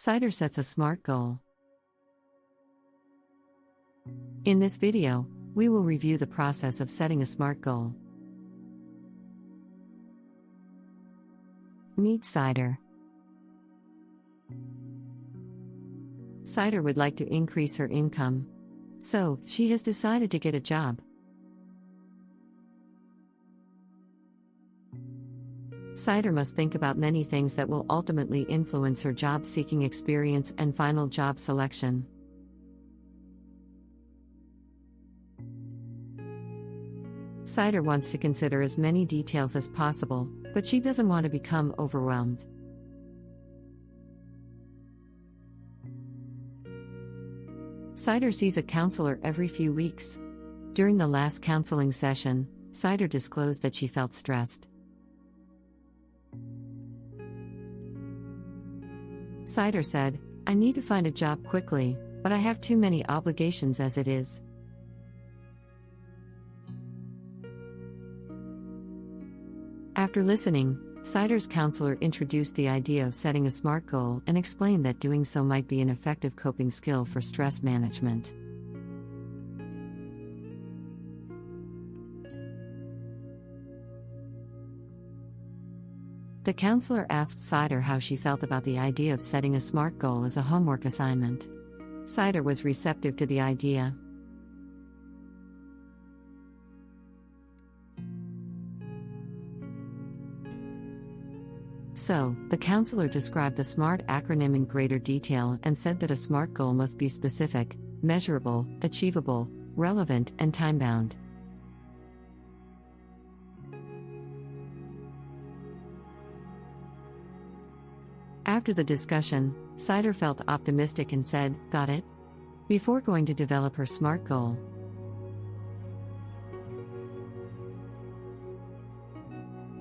Cider sets a SMART goal. In this video, we will review the process of setting a SMART goal. Meet Cider. Cider would like to increase her income. So, she has decided to get a job. Cider must think about many things that will ultimately influence her job-seeking experience and final job selection. Cider wants to consider as many details as possible, but she doesn't want to become overwhelmed. Cider sees a counselor every few weeks. During the last counseling session, Cider disclosed that she felt stressed. Cider said, "I need to find a job quickly, but I have too many obligations as it is." After listening, Cider's counselor introduced the idea of setting a SMART goal and explained that doing so might be an effective coping skill for stress management. The counselor asked Cider how she felt about the idea of setting a SMART goal as a homework assignment. Cider was receptive to the idea. So, the counselor described the SMART acronym in greater detail and said that a SMART goal must be specific, measurable, achievable, relevant, and time-bound. After the discussion, Cider felt optimistic and said, "Got it?" before going to develop her SMART goal.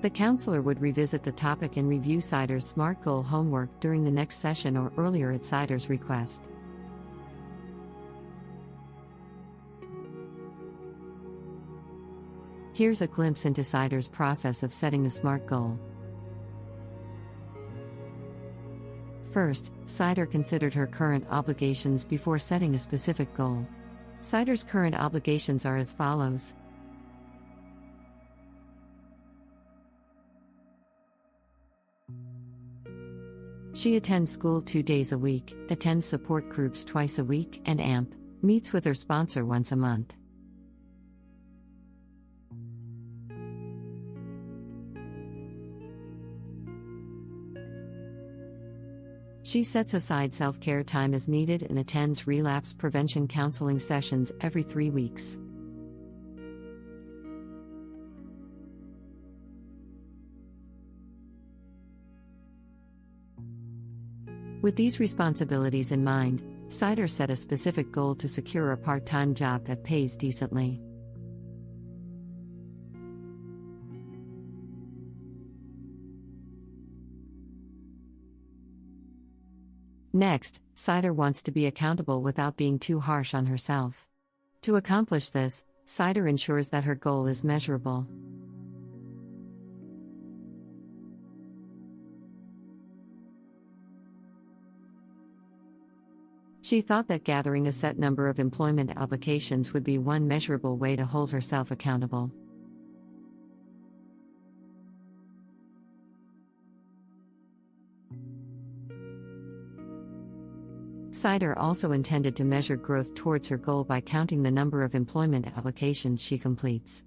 The counselor would revisit the topic and review Cider's SMART goal homework during the next session or earlier at Cider's request. Here's a glimpse into Cider's process of setting a SMART goal. First, Cider considered her current obligations before setting a specific goal. Cider's current obligations are as follows. She attends school 2 days a week, attends support groups twice a week, and meets with her sponsor once a month. She sets aside self-care time as needed and attends relapse prevention counseling sessions every 3 weeks. With these responsibilities in mind, Cider set a specific goal to secure a part-time job that pays decently. Next, Cider wants to be accountable without being too harsh on herself. To accomplish this, Cider ensures that her goal is measurable. She thought that gathering a set number of employment applications would be one measurable way to hold herself accountable. Cider also intended to measure growth towards her goal by counting the number of employment applications she completes.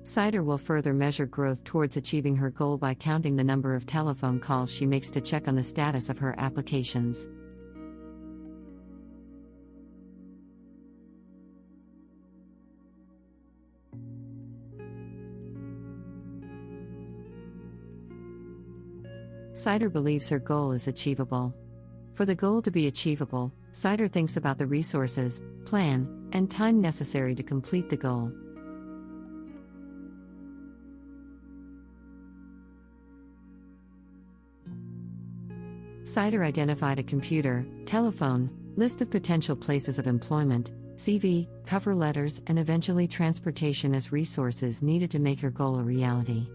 Cider will further measure growth towards achieving her goal by counting the number of telephone calls she makes to check on the status of her applications. Cider believes her goal is achievable. For the goal to be achievable, Cider thinks about the resources, plan, and time necessary to complete the goal. Cider identified a computer, telephone, list of potential places of employment, CV, cover letters, and eventually transportation as resources needed to make her goal a reality.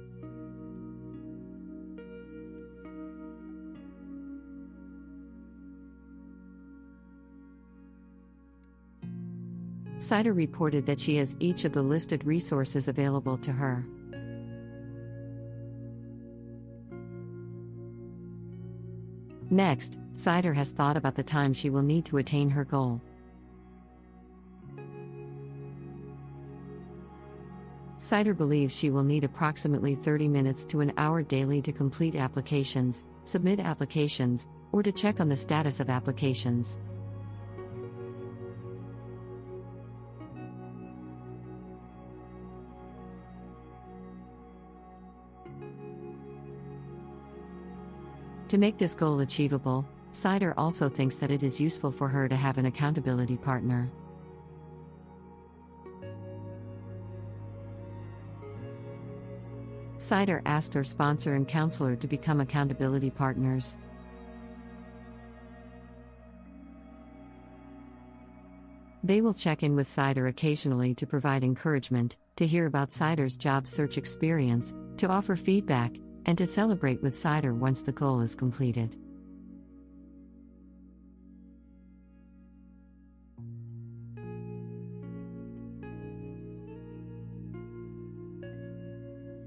Sider reported that she has each of the listed resources available to her. Next, Sider has thought about the time she will need to attain her goal. Sider believes she will need approximately 30 minutes to an hour daily to complete applications, submit applications, or to check on the status of applications. To make this goal achievable, Sider also thinks that it is useful for her to have an accountability partner. Sider asked her sponsor and counselor to become accountability partners. They will check in with Sider occasionally to provide encouragement, to hear about Sider's job search experience, to offer feedback, and to celebrate with Sider once the goal is completed.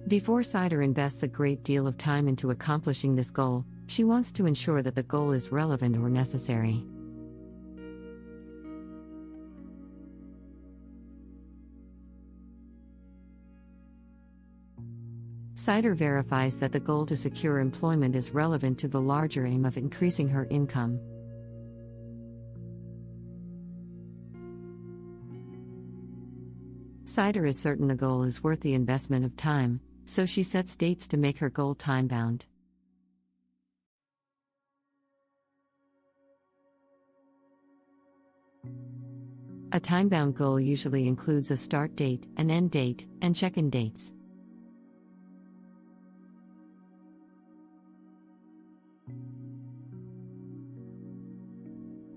Before Sider invests a great deal of time into accomplishing this goal, she wants to ensure that the goal is relevant or necessary. Sider verifies that the goal to secure employment is relevant to the larger aim of increasing her income. Sider is certain the goal is worth the investment of time, so she sets dates to make her goal time-bound. A time-bound goal usually includes a start date, an end date, and check-in dates.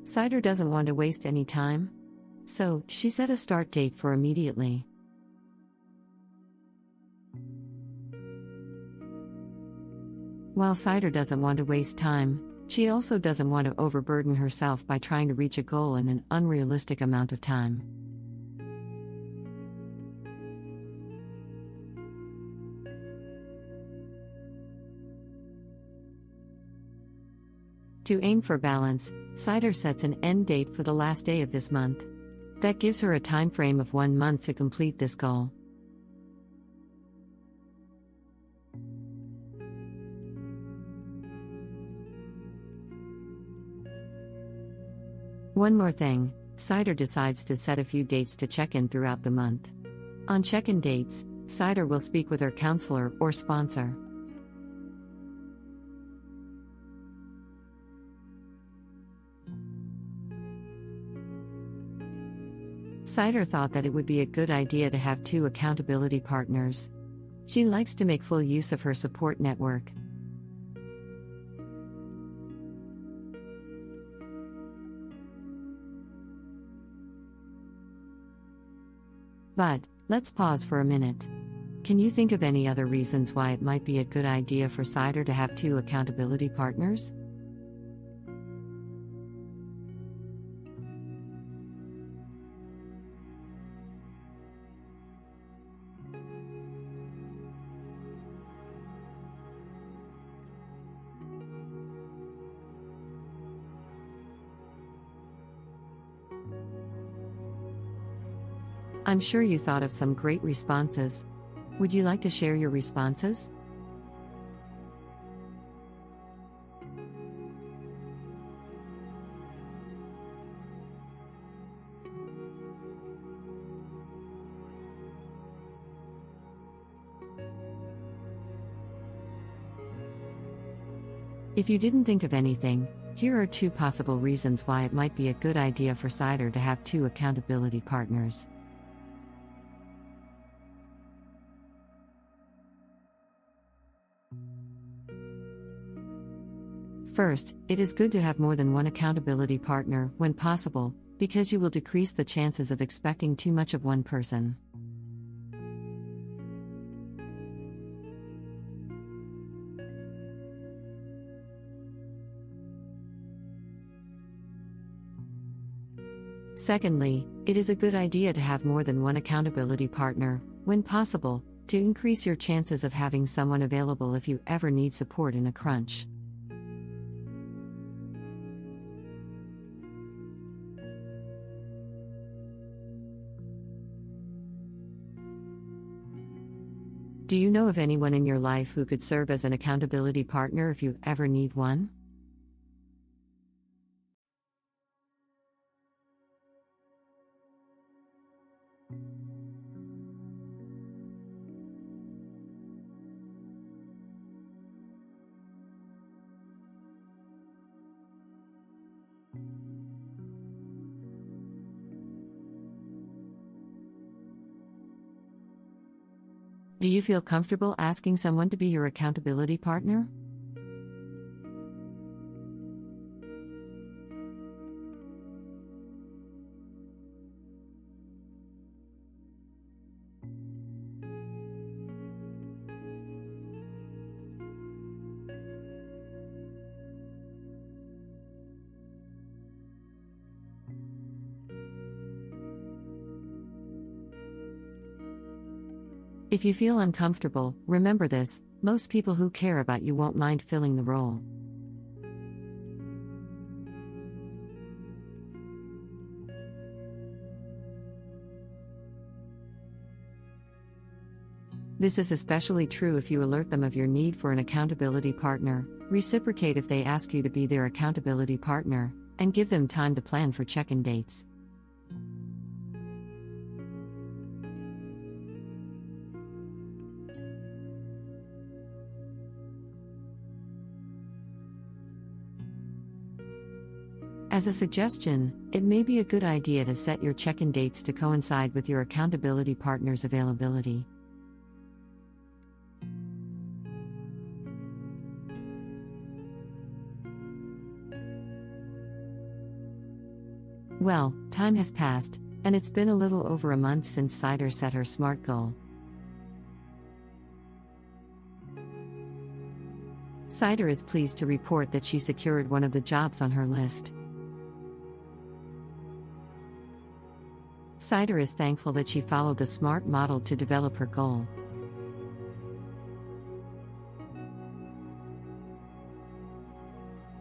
Sider doesn't want to waste any time, so she set a start date for immediately. While Sider doesn't want to waste time, she also doesn't want to overburden herself by trying to reach a goal in an unrealistic amount of time. To aim for balance, Sider sets an end date for the last day of this month. That gives her a time frame of 1 month to complete this goal. One more thing, Sider decides to set a few dates to check in throughout the month. On check-in dates, Sider will speak with her counselor or sponsor. Sider thought that it would be a good idea to have 2 accountability partners. She likes to make full use of her support network. But, let's pause for a minute. Can you think of any other reasons why it might be a good idea for Sider to have 2 accountability partners? I'm sure you thought of some great responses. Would you like to share your responses? If you didn't think of anything, here are 2 possible reasons why it might be a good idea for Sider to have 2 accountability partners. First, it is good to have more than one accountability partner, when possible, because you will decrease the chances of expecting too much of one person. Secondly, it is a good idea to have more than one accountability partner, when possible, to increase your chances of having someone available if you ever need support in a crunch. Do you know of anyone in your life who could serve as an accountability partner if you ever need one? Do you feel comfortable asking someone to be your accountability partner? If you feel uncomfortable, remember this: most people who care about you won't mind filling the role. This is especially true if you alert them of your need for an accountability partner, reciprocate if they ask you to be their accountability partner, and give them time to plan for check-in dates. As a suggestion, it may be a good idea to set your check-in dates to coincide with your accountability partner's availability. Well, time has passed, and it's been a little over a month since Cider set her SMART goal. Cider is pleased to report that she secured one of the jobs on her list. Cider is thankful that she followed the SMART model to develop her goal.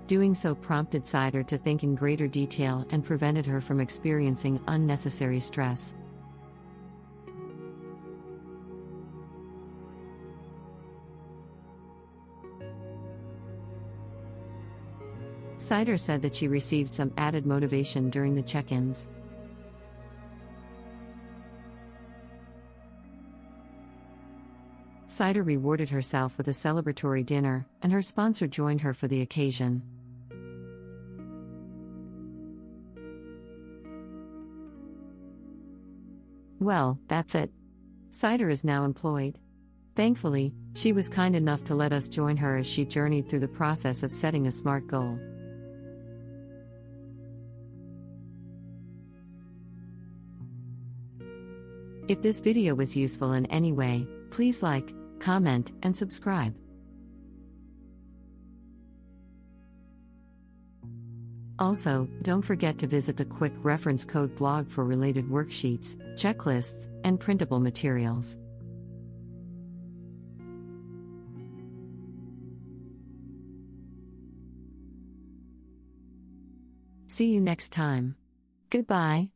Doing so prompted Cider to think in greater detail and prevented her from experiencing unnecessary stress. Cider said that she received some added motivation during the check-ins. Cider rewarded herself with a celebratory dinner, and her sponsor joined her for the occasion. Well, that's it. Cider is now employed. Thankfully, she was kind enough to let us join her as she journeyed through the process of setting a SMART goal. If this video was useful in any way, please like, comment, and subscribe. Also, don't forget to visit the Quick Reference Code blog for related worksheets, checklists, and printable materials. See you next time. Goodbye.